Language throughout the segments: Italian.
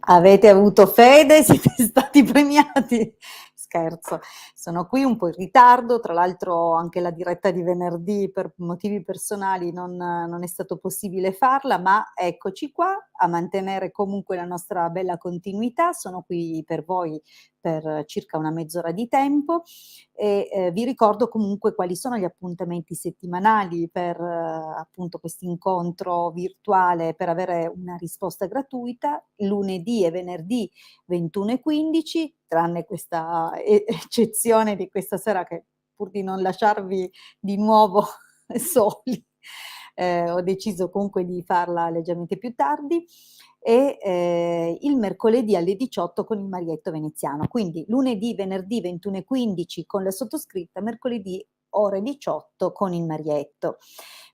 Avete avuto fede, siete stati premiati. Scherzo, sono qui un po' in ritardo, tra l'altro anche la diretta di venerdì per motivi personali non è stato possibile farla, ma eccoci qua a mantenere comunque la nostra bella continuità. Sono qui per voi per circa una mezz'ora di tempo e vi ricordo comunque quali sono gli appuntamenti settimanali per appunto quest'incontro virtuale per avere una risposta gratuita, lunedì e venerdì 21:15, tranne questa eccezione di questa sera che pur di non lasciarvi di nuovo soli, ho deciso comunque di farla leggermente più tardi e il mercoledì alle 18 con il Marietto veneziano. Quindi lunedì, venerdì 21:15 con la sottoscritta, mercoledì ore 18 con il Marietto.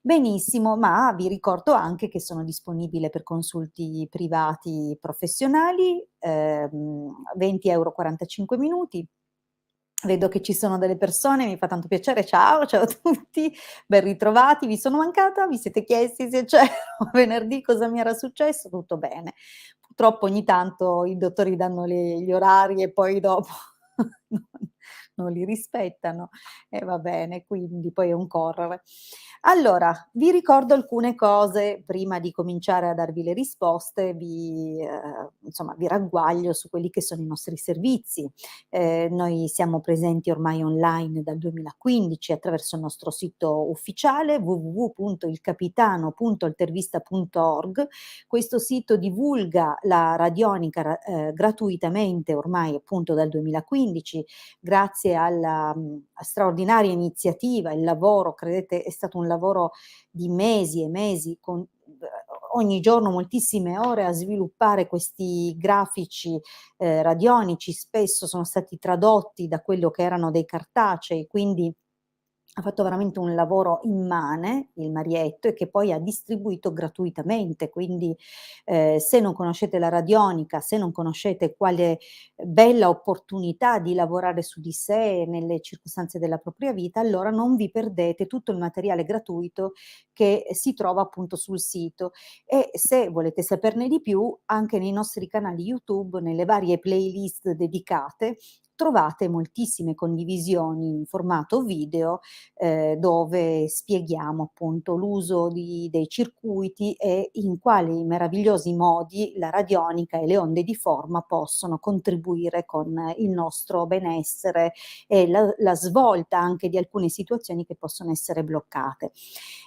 Benissimo, ma vi ricordo anche che sono disponibile per consulti privati professionali, 20 € 45 minuti. Vedo che ci sono delle persone, mi fa tanto piacere. Ciao, ciao a tutti, ben ritrovati. Vi sono mancata? Vi siete chiesti se c'ero venerdì cosa mi era successo? Tutto bene. Purtroppo ogni tanto i dottori danno gli orari e poi dopo non non li rispettano e va bene, quindi poi è un correre. Allora, vi ricordo alcune cose prima di cominciare a darvi le risposte, insomma vi ragguaglio su quelli che sono i nostri servizi. Noi siamo presenti ormai online dal 2015 attraverso il nostro sito ufficiale www.ilcapitano.altervista.org. Questo sito divulga la radionica gratuitamente ormai appunto dal 2015 grazie alla straordinaria iniziativa, il lavoro, credete, è stato un lavoro di mesi e mesi con ogni giorno moltissime ore a sviluppare questi grafici radionici, spesso sono stati tradotti da quello che erano dei cartacei, quindi ha fatto veramente un lavoro immane il Marietto e che poi ha distribuito gratuitamente, quindi se non conoscete la radionica, se non conoscete quale bella opportunità di lavorare su di sé nelle circostanze della propria vita, allora non vi perdete tutto il materiale gratuito che si trova appunto sul sito e se volete saperne di più anche nei nostri canali YouTube, nelle varie playlist dedicate, trovate moltissime condivisioni in formato video dove spieghiamo appunto l'uso dei circuiti e in quali meravigliosi modi la radionica e le onde di forma possono contribuire con il nostro benessere e la svolta anche di alcune situazioni che possono essere bloccate.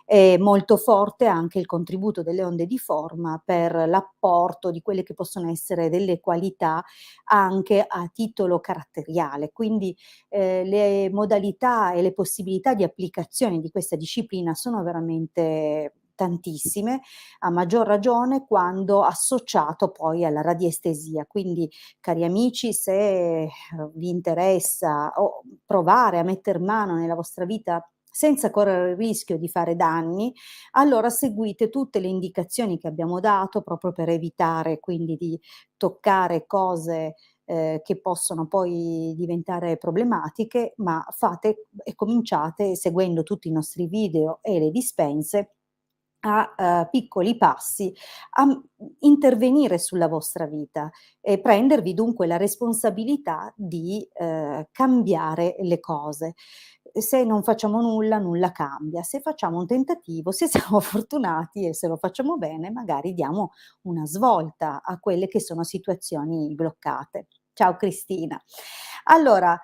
È molto forte anche il contributo delle onde di forma per l'apporto di quelle che possono essere delle qualità anche a titolo caratteriale, quindi le modalità e le possibilità di applicazione di questa disciplina sono veramente tantissime, a maggior ragione quando associato poi alla radiestesia. Quindi, cari amici, se vi interessa o provare a metter mano nella vostra vita senza correre il rischio di fare danni, allora seguite tutte le indicazioni che abbiamo dato proprio per evitare quindi di toccare cose che possono poi diventare problematiche, ma fate e cominciate seguendo tutti i nostri video e le dispense a, piccoli passi a intervenire sulla vostra vita e prendervi dunque la responsabilità di, cambiare le cose. Se non facciamo nulla, nulla cambia. Se facciamo un tentativo, se siamo fortunati e se lo facciamo bene, magari diamo una svolta a quelle che sono situazioni bloccate. Ciao Cristina. Allora,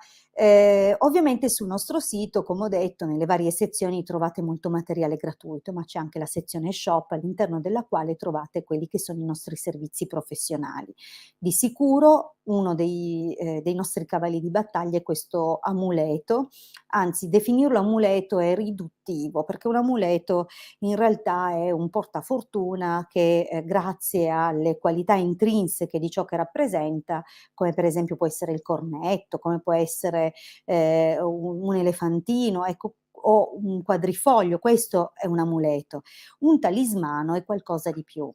ovviamente sul nostro sito, come ho detto, nelle varie sezioni trovate molto materiale gratuito, ma c'è anche la sezione shop all'interno della quale trovate quelli che sono i nostri servizi professionali. Di sicuro uno dei nostri cavalli di battaglia è questo amuleto, anzi definirlo amuleto è riduttivo, perché un amuleto in realtà è un portafortuna che, grazie alle qualità intrinseche di ciò che rappresenta, come per esempio può essere il cornetto, come può essere, un elefantino, ecco, o un quadrifoglio, questo è un amuleto. Un talismano è qualcosa di più,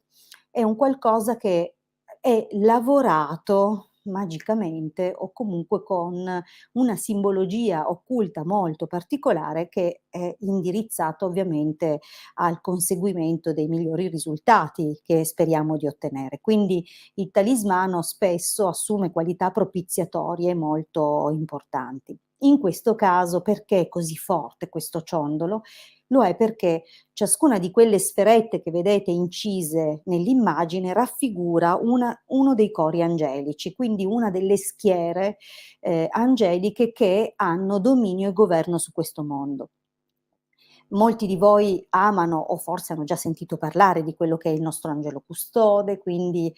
è un qualcosa che è lavorato magicamente o comunque con una simbologia occulta molto particolare che è indirizzata ovviamente al conseguimento dei migliori risultati che speriamo di ottenere. Quindi il talismano spesso assume qualità propiziatorie molto importanti. In questo caso perché è così forte questo ciondolo? Lo è perché ciascuna di quelle sferette che vedete incise nell'immagine raffigura uno dei cori angelici, quindi una delle schiere angeliche che hanno dominio e governo su questo mondo. Molti di voi amano o forse hanno già sentito parlare di quello che è il nostro angelo custode, quindi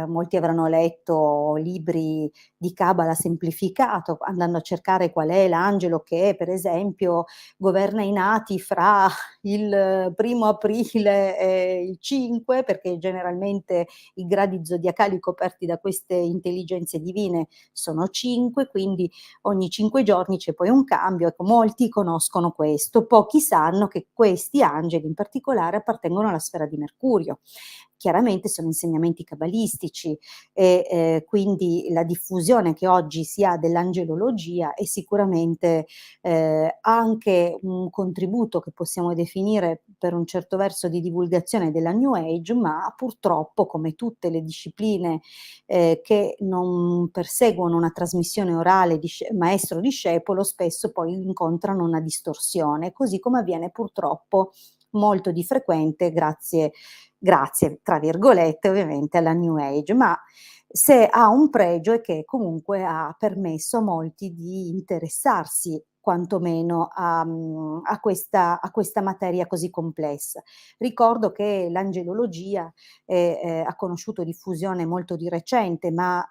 molti avranno letto libri di Cabala semplificato, andando a cercare qual è l'angelo che, per esempio, governa i nati fra il 1° aprile e il 5, perché generalmente i gradi zodiacali coperti da queste intelligenze divine sono 5, quindi ogni 5 giorni c'è poi un cambio, ecco molti conoscono questo, pochi sanno che questi angeli in particolare appartengono alla sfera di Mercurio. Chiaramente sono insegnamenti cabalistici e quindi la diffusione che oggi si ha dell'angelologia è sicuramente anche un contributo che possiamo definire per un certo verso di divulgazione della New Age, ma purtroppo come tutte le discipline che non perseguono una trasmissione orale maestro-discepolo, spesso poi incontrano una distorsione, così come avviene purtroppo molto di frequente grazie tra virgolette ovviamente alla New Age, ma se ha un pregio è che comunque ha permesso a molti di interessarsi quantomeno a questa materia così complessa. Ricordo che l'angelologia ha conosciuto diffusione molto di recente, ma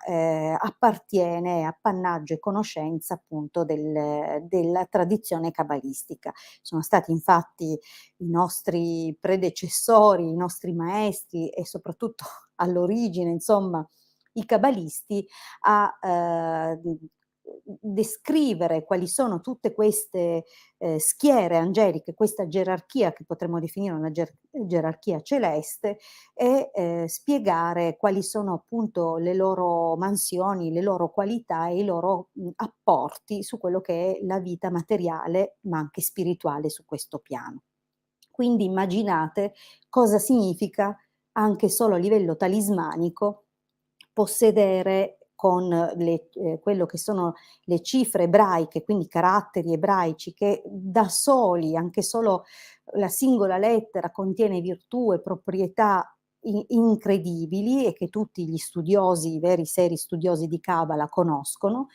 appartiene, è appannaggio e conoscenza appunto della tradizione cabalistica. Sono stati infatti i nostri predecessori, i nostri maestri e soprattutto all'origine, insomma, i cabalisti a descrivere quali sono tutte queste schiere angeliche, questa gerarchia che potremmo definire una gerarchia celeste e spiegare quali sono appunto le loro mansioni, le loro qualità e i loro apporti su quello che è la vita materiale, ma anche spirituale su questo piano. Quindi immaginate cosa significa anche solo a livello talismanico possedere con quello che sono le cifre ebraiche, quindi caratteri ebraici che da soli, anche solo la singola lettera contiene virtù e proprietà incredibili e che tutti gli studiosi, i veri seri studiosi di Cabala conoscono,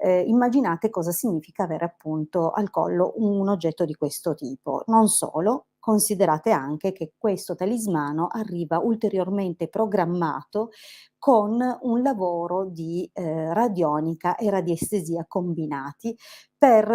immaginate cosa significa avere appunto al collo un oggetto di questo tipo. Non solo, considerate anche che questo talismano arriva ulteriormente programmato con un lavoro di radionica e radiestesia combinati per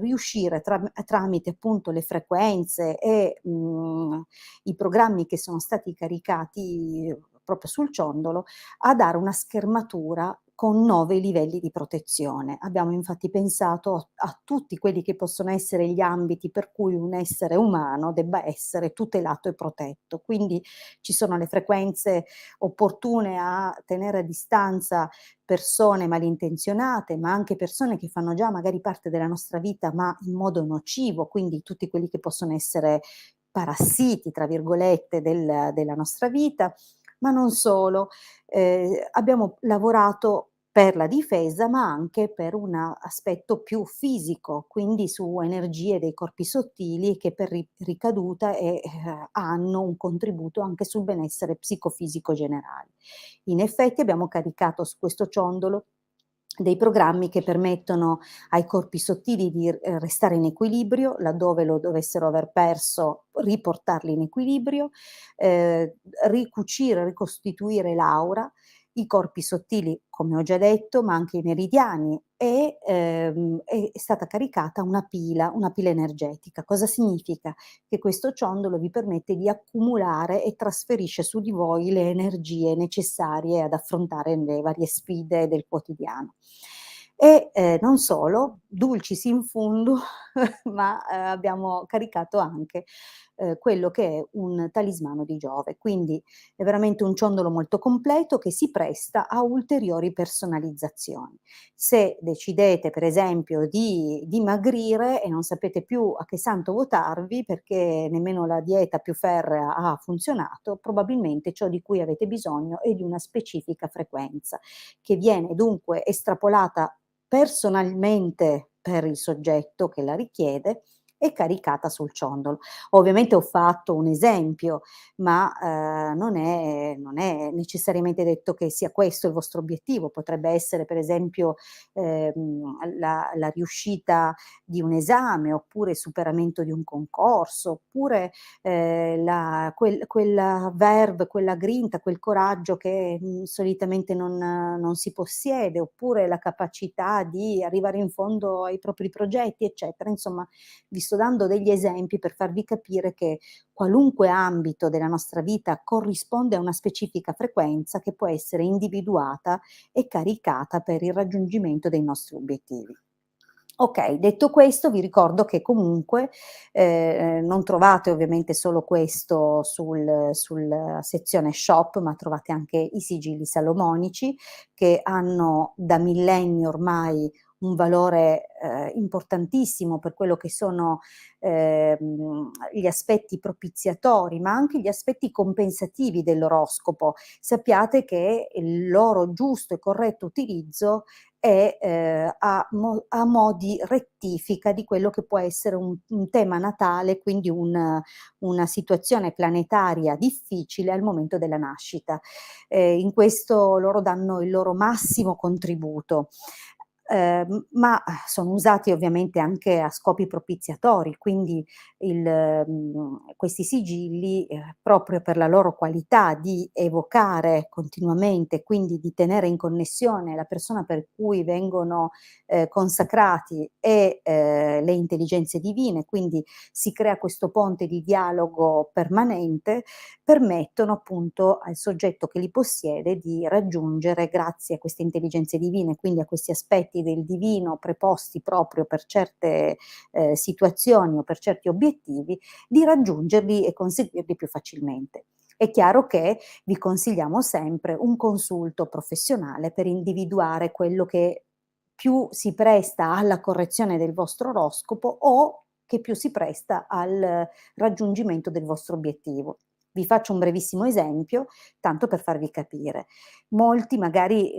riuscire tramite appunto le frequenze e i programmi che sono stati caricati proprio sul ciondolo a dare una schermatura con 9 livelli di protezione. Abbiamo infatti pensato a tutti quelli che possono essere gli ambiti per cui un essere umano debba essere tutelato e protetto. Quindi ci sono le frequenze opportune a tenere a distanza persone malintenzionate, ma anche persone che fanno già magari parte della nostra vita, ma in modo nocivo, quindi tutti quelli che possono essere "parassiti" tra virgolette della nostra vita, ma non solo. Abbiamo lavorato per la difesa, ma anche per un aspetto più fisico, quindi su energie dei corpi sottili che per ricaduta hanno un contributo anche sul benessere psicofisico generale. In effetti abbiamo caricato su questo ciondolo dei programmi che permettono ai corpi sottili di restare in equilibrio, laddove lo dovessero aver perso, riportarli in equilibrio, ehm, ricucire, ricostituire l'aura, i corpi sottili, come ho già detto, ma anche i meridiani e è stata caricata una pila energetica. Cosa significa? Che questo ciondolo vi permette di accumulare e trasferisce su di voi le energie necessarie ad affrontare le varie sfide del quotidiano. E non solo, dulcis in fundo, ma abbiamo caricato anche quello che è un talismano di Giove. Quindi è veramente un ciondolo molto completo che si presta a ulteriori personalizzazioni. Se decidete per esempio di dimagrire e non sapete più a che santo votarvi perché nemmeno la dieta più ferrea ha funzionato, probabilmente ciò di cui avete bisogno è di una specifica frequenza, che viene dunque estrapolata personalmente per il soggetto che la richiede e caricata sul ciondolo. Ovviamente ho fatto un esempio, ma, non è necessariamente detto che sia questo il vostro obiettivo. Potrebbe essere per esempio, la riuscita di un esame, oppure il superamento di un concorso, oppure, quella verve, quella grinta, quel coraggio che, solitamente non si possiede, oppure la capacità di arrivare in fondo ai propri progetti, eccetera. Insomma, vi sto dando degli esempi per farvi capire che qualunque ambito della nostra vita corrisponde a una specifica frequenza che può essere individuata e caricata per il raggiungimento dei nostri obiettivi. Okay, detto questo vi ricordo che comunque, non trovate ovviamente solo questo sul sezione shop, ma trovate anche i sigilli salomonici che hanno da millenni ormai un valore, importantissimo per quello che sono, gli aspetti propiziatori, ma anche gli aspetti compensativi dell'oroscopo. Sappiate che il loro giusto e corretto utilizzo è, a mo' di rettifica di quello che può essere un tema natale, quindi una situazione planetaria difficile al momento della nascita. In questo loro danno il loro massimo contributo. Ma sono usati ovviamente anche a scopi propiziatori, quindi questi sigilli, proprio per la loro qualità di evocare continuamente, quindi di tenere in connessione la persona per cui vengono, consacrati e, le intelligenze divine, quindi si crea questo ponte di dialogo permanente, permettono appunto al soggetto che li possiede di raggiungere, grazie a queste intelligenze divine, quindi a questi aspetti del divino preposti proprio per certe, situazioni o per certi obiettivi, di raggiungerli e conseguirli più facilmente. È chiaro che vi consigliamo sempre un consulto professionale per individuare quello che più si presta alla correzione del vostro oroscopo o che più si presta al raggiungimento del vostro obiettivo. Vi faccio un brevissimo esempio, tanto per farvi capire. Molti magari,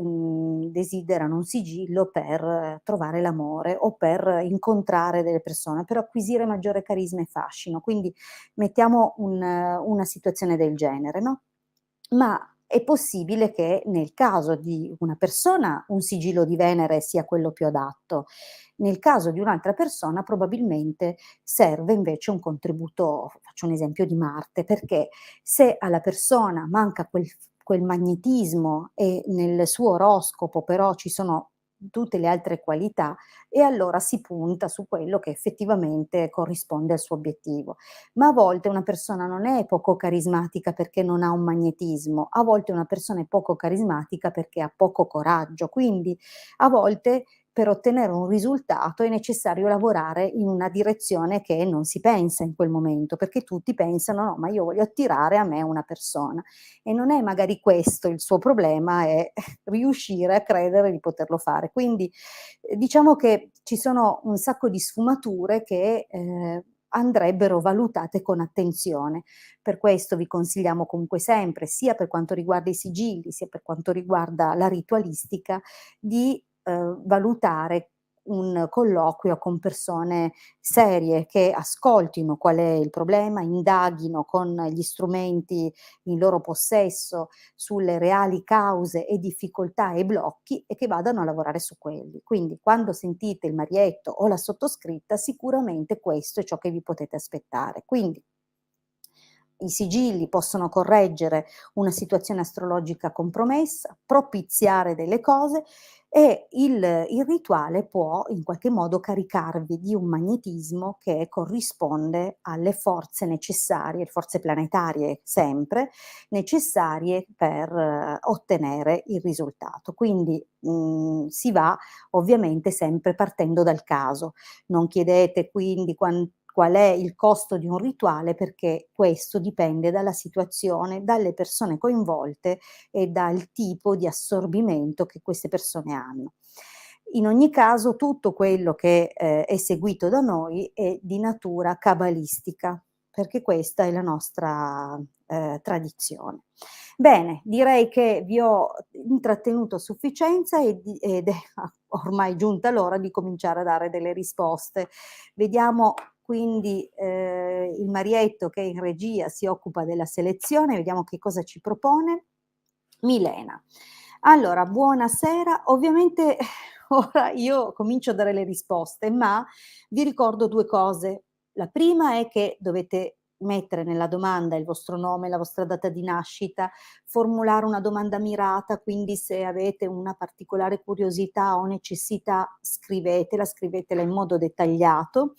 desiderano un sigillo per trovare l'amore o per incontrare delle persone, per acquisire maggiore carisma e fascino. Quindi mettiamo una situazione del genere, no, ma è possibile che nel caso di una persona un sigillo di Venere sia quello più adatto, nel caso di un'altra persona probabilmente serve invece un contributo, faccio un esempio di Marte, perché se alla persona manca quel magnetismo e nel suo oroscopo però ci sono tutte le altre qualità, e allora si punta su quello che effettivamente corrisponde al suo obiettivo. Ma a volte una persona non è poco carismatica perché non ha un magnetismo, a volte una persona è poco carismatica perché ha poco coraggio, quindi a volte per ottenere un risultato è necessario lavorare in una direzione che non si pensa in quel momento, perché tutti pensano: "No, ma io voglio attirare a me una persona", e non è magari questo il suo problema, è riuscire a credere di poterlo fare. Quindi, diciamo che ci sono un sacco di sfumature che, andrebbero valutate con attenzione. Per questo vi consigliamo comunque sempre, sia per quanto riguarda i sigilli, sia per quanto riguarda la ritualistica, di, valutare un colloquio con persone serie che ascoltino qual è il problema, indaghino con gli strumenti in loro possesso sulle reali cause e difficoltà e blocchi e che vadano a lavorare su quelli. Quindi quando sentite il Marietto o la sottoscritta, sicuramente questo è ciò che vi potete aspettare. Quindi i sigilli possono correggere una situazione astrologica compromessa, propiziare delle cose, e il rituale può in qualche modo caricarvi di un magnetismo che corrisponde alle forze necessarie, forze planetarie sempre, necessarie per ottenere il risultato. Quindi, si va ovviamente sempre partendo dal caso. Non chiedete quindi qual è il costo di un rituale, perché questo dipende dalla situazione, dalle persone coinvolte e dal tipo di assorbimento che queste persone hanno. In ogni caso tutto quello che, è seguito da noi è di natura cabalistica, perché questa è la nostra, tradizione. Bene, direi che vi ho intrattenuto a sufficienza ed è ormai giunta l'ora di cominciare a dare delle risposte. Vediamo quindi, il Marietto che in regia si occupa della selezione, vediamo che cosa ci propone. Milena. Allora, buonasera. Ovviamente ora io comincio a dare le risposte, ma vi ricordo 2 cose. La prima è che dovete mettere nella domanda il vostro nome, la vostra data di nascita, formulare una domanda mirata, quindi se avete una particolare curiosità o necessità scrivetela in modo dettagliato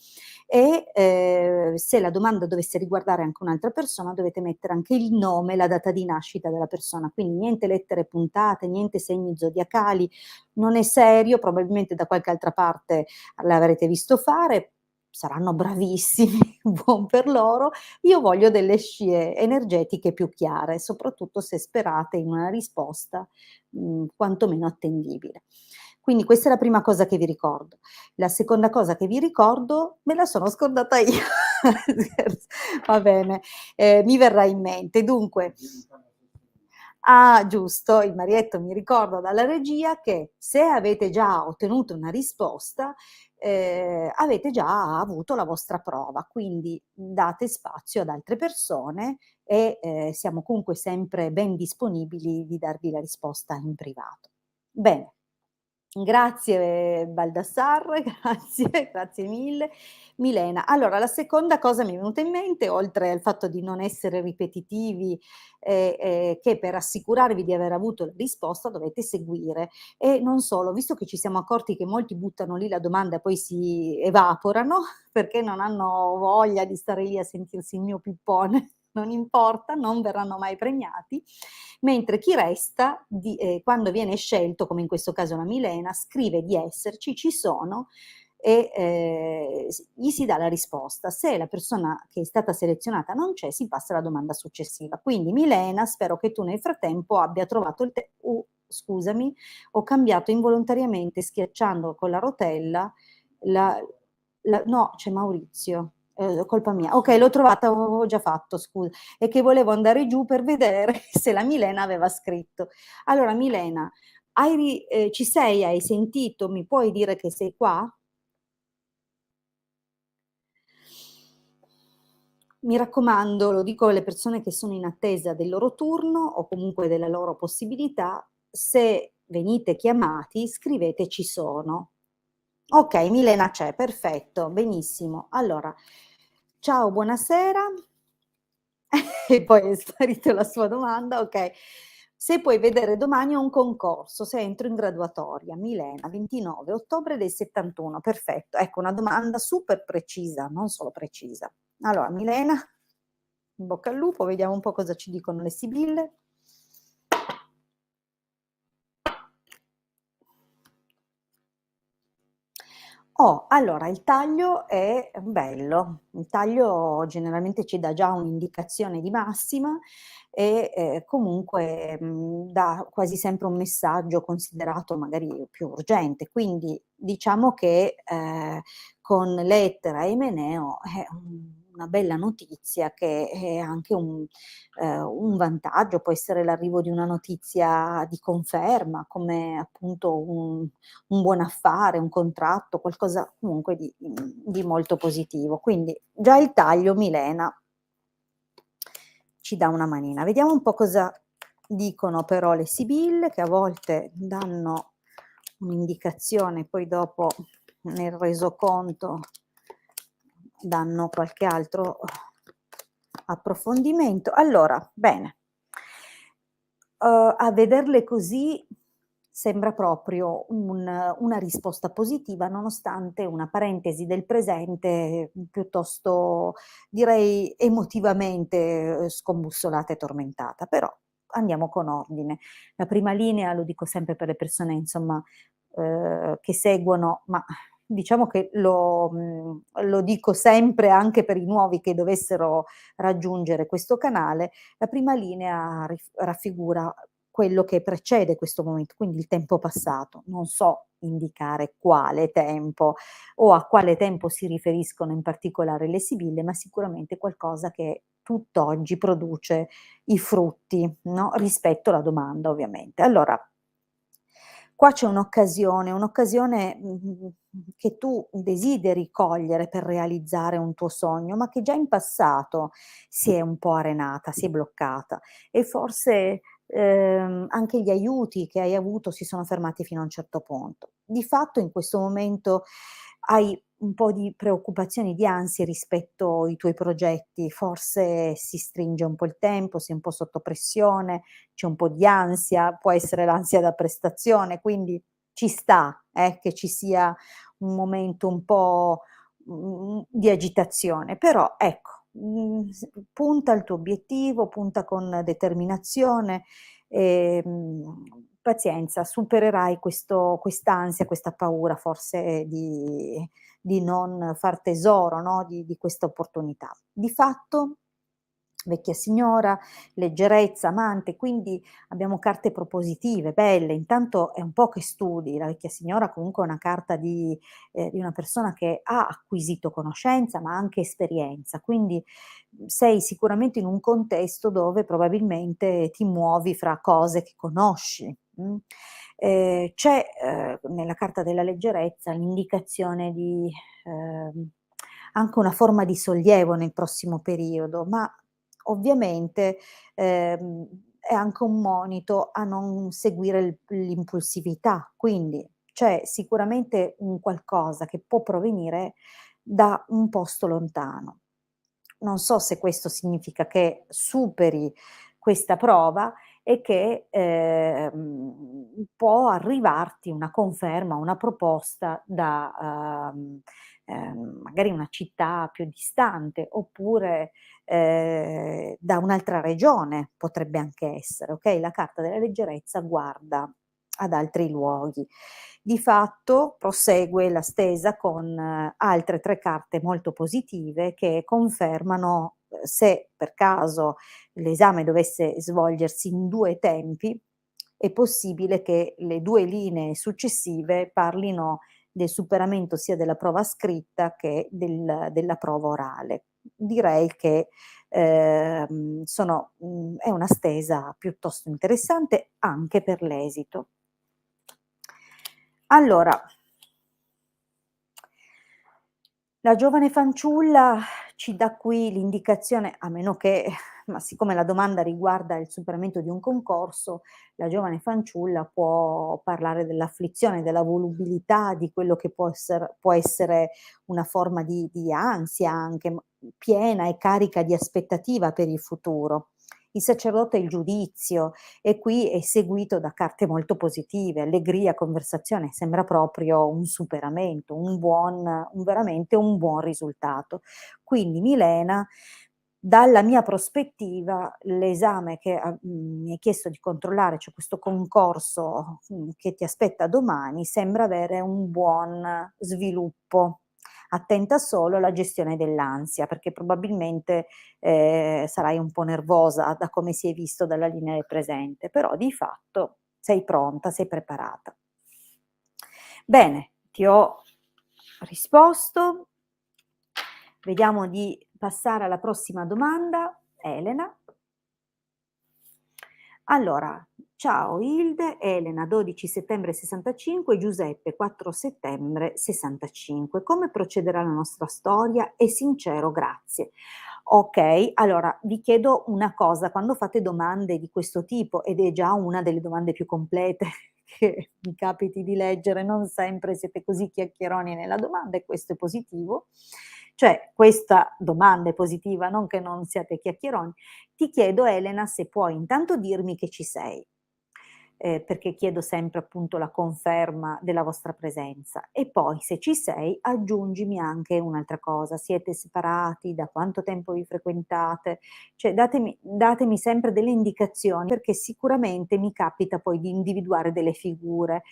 e se la domanda dovesse riguardare anche un'altra persona dovete mettere anche il nome e la data di nascita della persona, quindi niente lettere puntate, niente segni zodiacali, non è serio, probabilmente da qualche altra parte l'avrete visto fare, saranno bravissimi, buon per loro. Io voglio delle scie energetiche più chiare, soprattutto se sperate in una risposta, quantomeno attendibile. Quindi questa è la prima cosa che vi ricordo. La seconda cosa che vi ricordo me la sono scordata io. Scherzo, va bene, mi verrà in mente. Dunque giusto, il Marietto mi ricorda dalla regia che se avete già ottenuto una risposta, avete già avuto la vostra prova, quindi date spazio ad altre persone e, siamo comunque sempre ben disponibili di darvi la risposta in privato. Bene. Grazie Baldassar, grazie mille. Milena, allora la seconda cosa mi è venuta in mente, oltre al fatto di non essere ripetitivi, che per assicurarvi di aver avuto la risposta dovete seguire. E non solo, visto che ci siamo accorti che molti buttano lì la domanda e poi si evaporano, perché non hanno voglia di stare lì a sentirsi il mio pippone, non importa, non verranno mai premiati, mentre chi resta, quando viene scelto, come in questo caso la Milena, scrive di esserci, ci sono e gli si dà la risposta. Se la persona che è stata selezionata non c'è, si passa alla domanda successiva. Quindi Milena, spero che tu nel frattempo abbia trovato scusami, ho cambiato involontariamente schiacciando con la rotella no, c'è Maurizio. Colpa mia. Ok, l'ho trovata, avevo già fatto, scusa. È che volevo andare giù per vedere se la Milena aveva scritto. Allora, Milena, ci sei? Hai sentito? Mi puoi dire che sei qua? Mi raccomando, lo dico alle persone che sono in attesa del loro turno o comunque della loro possibilità, se venite chiamati, scrivete ci sono. Ok, Milena c'è, perfetto, benissimo. Allora, ciao, buonasera. E poi è sparita la sua domanda, ok. Se puoi vedere domani ho un concorso, se entro in graduatoria, Milena, 29 ottobre del 71, perfetto. Ecco, una domanda super precisa, non solo precisa. Allora, Milena, in bocca al lupo, vediamo un po' cosa ci dicono le sibille. Allora il taglio è bello, il taglio generalmente ci dà già un'indicazione di massima e, comunque, dà quasi sempre un messaggio considerato magari più urgente. Quindi diciamo che, con lettera e meneo è una bella notizia che è anche un vantaggio, può essere l'arrivo di una notizia di conferma, come appunto un buon affare, un contratto, qualcosa comunque di molto positivo. Quindi già il taglio Milena ci dà una manina. Vediamo un po' cosa dicono però le sibille, che a volte danno un'indicazione, poi dopo nel resoconto danno qualche altro approfondimento. Allora, bene, a vederle così sembra proprio una risposta positiva, nonostante una parentesi del presente piuttosto, direi, emotivamente scombussolata e tormentata. Però andiamo con ordine. La prima linea, lo dico sempre per le persone insomma che seguono, ma diciamo che lo dico sempre anche per i nuovi che dovessero raggiungere questo canale, la prima linea raffigura quello che precede questo momento, quindi il tempo passato. Non so indicare quale tempo o a quale tempo si riferiscono in particolare le sibille, ma sicuramente qualcosa che tutt'oggi produce i frutti, no, rispetto alla domanda ovviamente. Allora, qua c'è un'occasione, che tu desideri cogliere per realizzare un tuo sogno, ma che già in passato si è un po' arenata, si è bloccata e forse, anche gli aiuti che hai avuto si sono fermati fino a un certo punto. Di fatto in questo momento hai un po' di preoccupazioni, di ansie rispetto ai tuoi progetti, forse si stringe un po' il tempo, sei un po' sotto pressione, c'è un po' di ansia, può essere l'ansia da prestazione, quindi ci sta, che ci sia un momento un po', di agitazione, però ecco, punta al tuo obiettivo, punta con determinazione, pazienza, supererai quest'ansia, questa paura forse di non far tesoro, no, di questa opportunità. Di fatto vecchia signora, leggerezza, amante, quindi abbiamo carte propositive, belle. Intanto è un po' che studi, la vecchia signora comunque è una carta di una persona che ha acquisito conoscenza, ma anche esperienza, quindi, sei sicuramente in un contesto dove probabilmente ti muovi fra cose che conosci, c'è, nella carta della leggerezza l'indicazione di, ehm, anche una forma di sollievo nel prossimo periodo, ma ovviamente, è anche un monito a non seguire l'impulsività, quindi c'è sicuramente un qualcosa che può provenire da un posto lontano. Non so se questo significa che superi questa prova e che, può arrivarti una conferma, una proposta da, magari una città più distante, oppure, da un'altra regione, potrebbe anche essere, okay, la carta della leggerezza guarda ad altri luoghi. Di fatto prosegue la stesa con altre 3 carte molto positive che confermano, se per caso l'esame dovesse svolgersi in 2 tempi, è possibile che le 2 linee successive parlino del superamento sia della prova scritta che della prova orale. Direi che, è una stesa piuttosto interessante anche per l'esito. Allora, la giovane fanciulla ci dà qui l'indicazione, a meno che ma siccome la domanda riguarda il superamento di un concorso, la giovane fanciulla può parlare dell'afflizione, della volubilità, di quello che può essere una forma di ansia anche, piena e carica di aspettativa per il futuro. Il sacerdote è il giudizio e qui è seguito da carte molto positive, allegria, conversazione, sembra proprio un superamento, veramente un buon risultato. Quindi Milena, dalla mia prospettiva, l'esame che mi hai chiesto di controllare, cioè questo concorso, che ti aspetta domani, sembra avere un buon sviluppo. Attenta solo alla gestione dell'ansia, perché probabilmente, sarai un po' nervosa da come si è visto dalla linea del presente, però di fatto sei pronta, sei preparata. Bene, ti ho risposto. Vediamo di passare alla prossima domanda. Elena. Allora, ciao Hilde, Elena 12 settembre 65, Giuseppe 4 settembre 65. Come procederà la nostra storia? È sincero, grazie. Ok, allora vi chiedo una cosa, quando fate domande di questo tipo, ed è già una delle domande più complete che mi capiti di leggere, non sempre siete così chiacchieroni nella domanda e questo è positivo, cioè questa domanda è positiva, non che non siate chiacchieroni, ti chiedo Elena se puoi intanto dirmi che ci sei, perché chiedo sempre appunto la conferma della vostra presenza e poi se ci sei aggiungimi anche un'altra cosa, siete separati, da quanto tempo vi frequentate, cioè datemi sempre delle indicazioni perché sicuramente mi capita poi di individuare delle figure,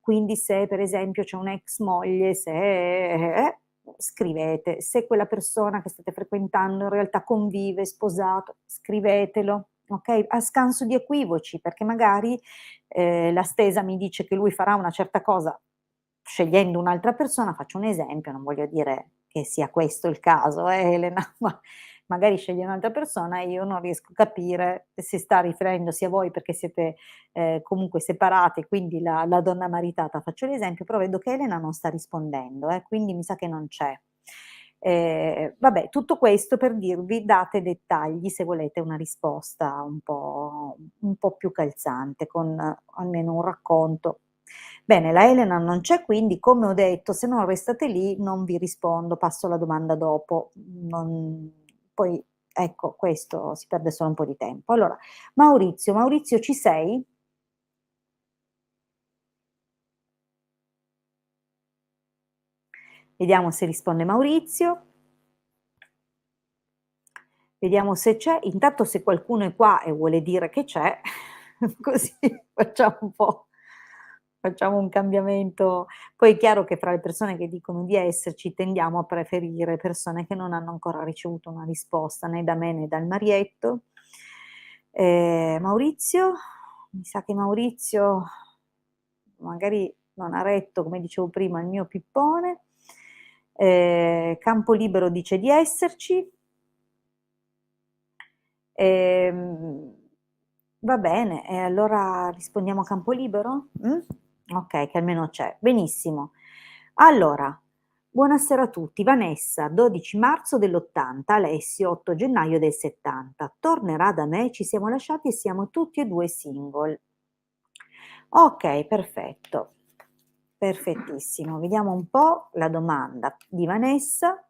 quindi se per esempio c'è un'ex moglie, se scrivete. Se quella persona che state frequentando in realtà convive, è sposato, scrivetelo, okay, a scanso di equivoci, perché magari, la stesa mi dice che lui farà una certa cosa scegliendo un'altra persona, faccio un esempio, non voglio dire che sia questo il caso Elena, ma magari sceglie un'altra persona e io non riesco a capire se sta riferendosi a voi perché siete, comunque separati, quindi la donna maritata, faccio l'esempio, però vedo che Elena non sta rispondendo, quindi mi sa che non c'è. Vabbè, tutto questo per dirvi date dettagli se volete una risposta un po' più calzante, con almeno un racconto. Bene, la Elena non c'è, quindi come ho detto, se non restate lì non vi rispondo, passo alla domanda dopo. Poi ecco, questo si perde solo un po' di tempo. Allora, Maurizio ci sei? Vediamo se risponde Maurizio. Vediamo se c'è. Intanto se qualcuno è qua e vuole dire che c'è, così facciamo un po' facciamo un cambiamento. Poi è chiaro che fra le persone che dicono di esserci tendiamo a preferire persone che non hanno ancora ricevuto una risposta né da me né dal Marietto. Maurizio? Mi sa che Maurizio magari non ha retto, come dicevo prima, il mio pippone. Campo Libero dice di esserci. Ehm, Va bene, e allora rispondiamo a campo libero? Okay, che almeno c'è. Benissimo. Allora, buonasera a tutti. Vanessa, 12 marzo dell'80, Alessio, 8 gennaio del '70. Tornerà da me, ci siamo lasciati e siamo tutti e 2 single. Okay, perfetto. Perfettissimo. Vediamo un po' la domanda di Vanessa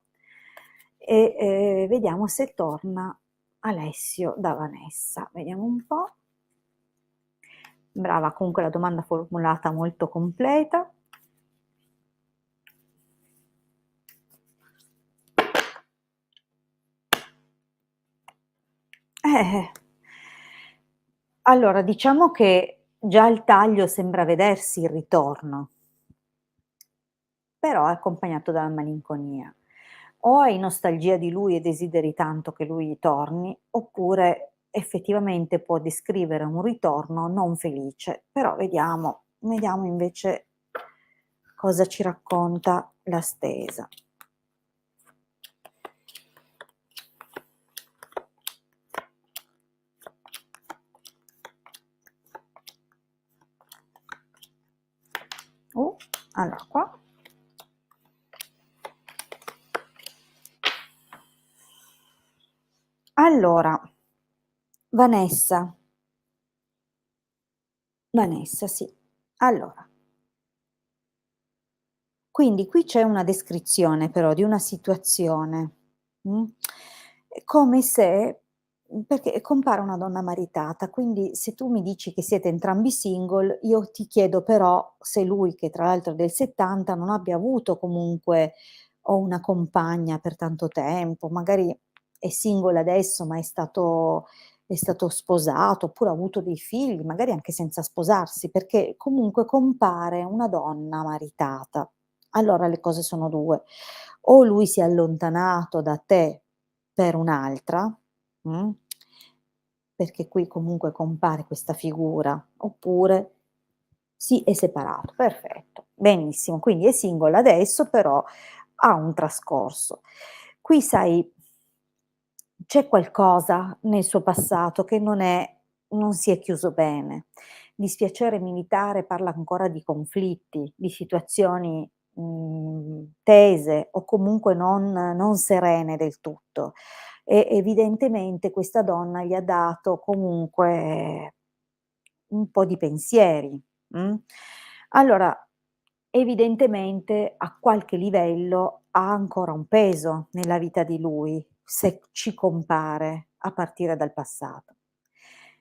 e, vediamo se torna Alessio da Vanessa. Vediamo un po'. Brava, comunque la domanda formulata molto completa. Eh. Allora diciamo che già il taglio sembra vedersi il ritorno, però è accompagnato dalla malinconia. O hai nostalgia di lui e desideri tanto che lui torni, oppure effettivamente può descrivere un ritorno non felice. Però vediamo invece cosa ci racconta la stesa. Allora qua. Allora, Vanessa. Vanessa, sì. Allora, quindi qui c'è una descrizione però di una situazione, è come se perché compare una donna maritata, quindi se tu mi dici che siete entrambi single, io ti chiedo però se lui, che tra l'altro è del '70, non abbia avuto comunque o una compagna per tanto tempo, magari è single adesso, ma è stato sposato, oppure ha avuto dei figli, magari anche senza sposarsi, perché comunque compare una donna maritata. Allora le cose sono 2: o lui si è allontanato da te per un'altra, mh, perché qui comunque compare questa figura, oppure si è separato. Perfetto, benissimo. Quindi è single adesso, però ha un trascorso. Qui sai, c'è qualcosa nel suo passato che non si è chiuso bene. Dispiacere militare parla ancora di conflitti, di situazioni, tese o comunque non serene del tutto. E evidentemente questa donna gli ha dato comunque un po' di pensieri, mh. Allora, evidentemente a qualche livello ha ancora un peso nella vita di lui, se ci compare a partire dal passato.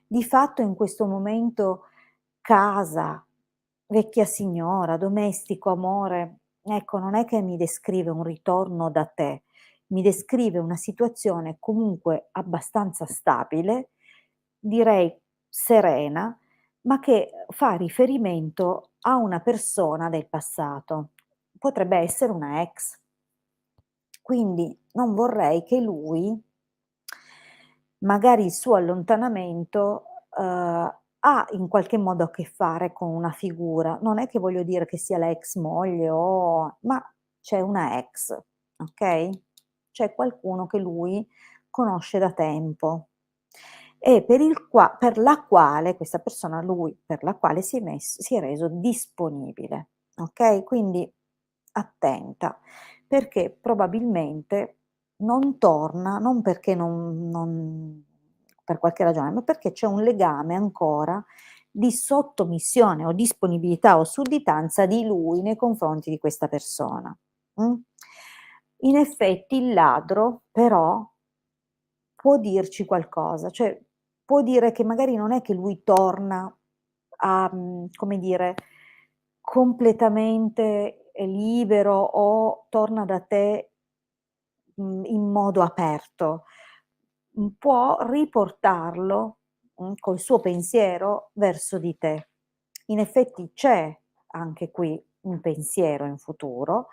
Di fatto in questo momento casa, vecchia signora, domestico, amore, ecco, non è che mi descrive un ritorno da te, mi descrive una situazione comunque abbastanza stabile, direi serena, ma che fa riferimento a una persona del passato. Potrebbe essere una ex. Quindi non vorrei che lui, magari il suo allontanamento, ha in qualche modo a che fare con una figura. Non è che voglio dire che sia la ex moglie ma c'è una ex, okay, c'è qualcuno che lui conosce da tempo e per la quale questa persona lui per la quale si è reso disponibile, okay, quindi attenta, perché probabilmente non torna, non perché non per qualche ragione, ma perché c'è un legame ancora di sottomissione o disponibilità o sudditanza di lui nei confronti di questa persona, mh. In effetti il ladro però può dirci qualcosa, cioè può dire che magari non è che lui torna a come dire, completamente, libero o torna da te, in modo aperto. Può riportarlo, col suo pensiero verso di te. In effetti c'è anche qui un pensiero in futuro,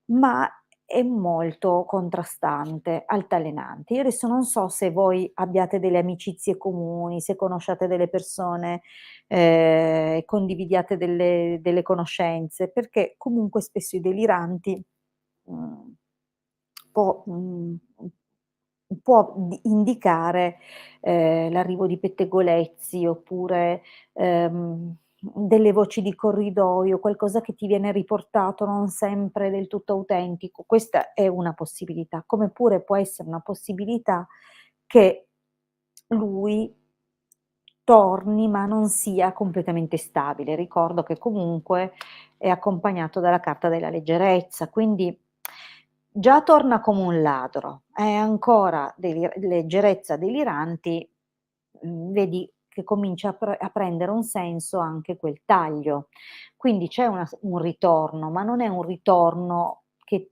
ma è molto contrastante, altalenante. Io adesso non so se voi abbiate delle amicizie comuni, se conosciate delle persone, condividiate delle conoscenze, perché comunque spesso i deliranti, mhmm, può può indicare, l'arrivo di pettegolezzi oppure, delle voci di corridoio, qualcosa che ti viene riportato non sempre del tutto autentico. Questa è una possibilità, come pure può essere una possibilità che lui torni, ma non sia completamente stabile. Ricordo che comunque è accompagnato dalla carta della leggerezza, quindi già torna come un ladro, è ancora leggerezza deliranti, vedi che comincia a prendere un senso anche quel taglio. Quindi c'è un ritorno, ma non è un ritorno che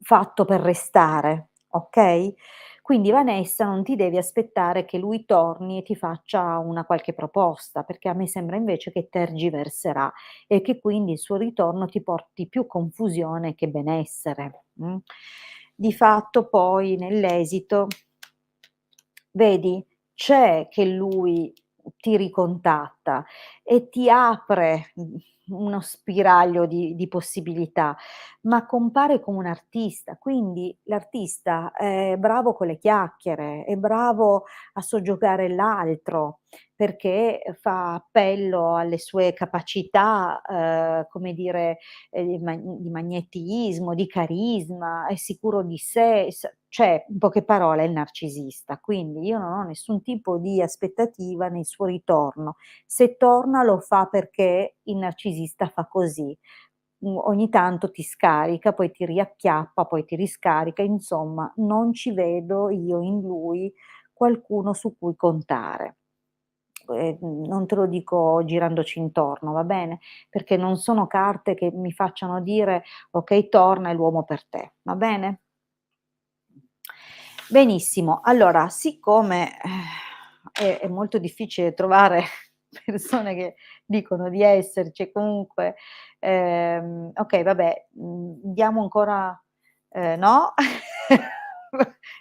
fatto per restare, okay? Quindi Vanessa non ti devi aspettare che lui torni e ti faccia una qualche proposta, perché a me sembra invece che tergiverserà e che quindi il suo ritorno ti porti più confusione che benessere, Di fatto poi nell'esito, vedi, c'è che lui ti ricontatta e ti apre, uno spiraglio di possibilità, ma compare come un artista, quindi l'artista è bravo con le chiacchiere, è bravo a soggiogare l'altro, perché fa appello alle sue capacità, come dire, di magnetismo, di carisma, è sicuro di sé, cioè in poche parole è il narcisista. Quindi io non ho nessun tipo di aspettativa nel suo ritorno. Se torna lo fa perché il narcisista fa così. Ogni tanto ti scarica, poi ti riacchiappa, poi ti riscarica, insomma non ci vedo io in lui qualcuno su cui contare. Non te lo dico girandoci intorno, va bene, perché non sono carte che mi facciano dire: "Okay, torna, è l'uomo per te." Va bene? Benissimo, allora siccome, è molto difficile trovare persone che dicono di esserci e comunque okay vabbè, diamo ancora no?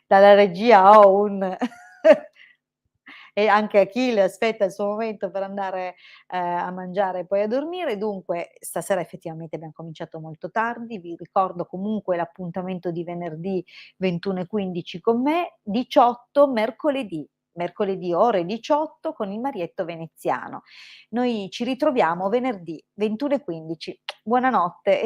Dalla regia ho un e anche Achille aspetta il suo momento per andare, a mangiare e poi a dormire. Dunque, stasera effettivamente abbiam cominciato molto tardi. Vi ricordo comunque l'appuntamento di venerdì 21:15 con me, 18 mercoledì ore 18 con il Marietto veneziano. Noi ci ritroviamo venerdì 21:15. Buonanotte.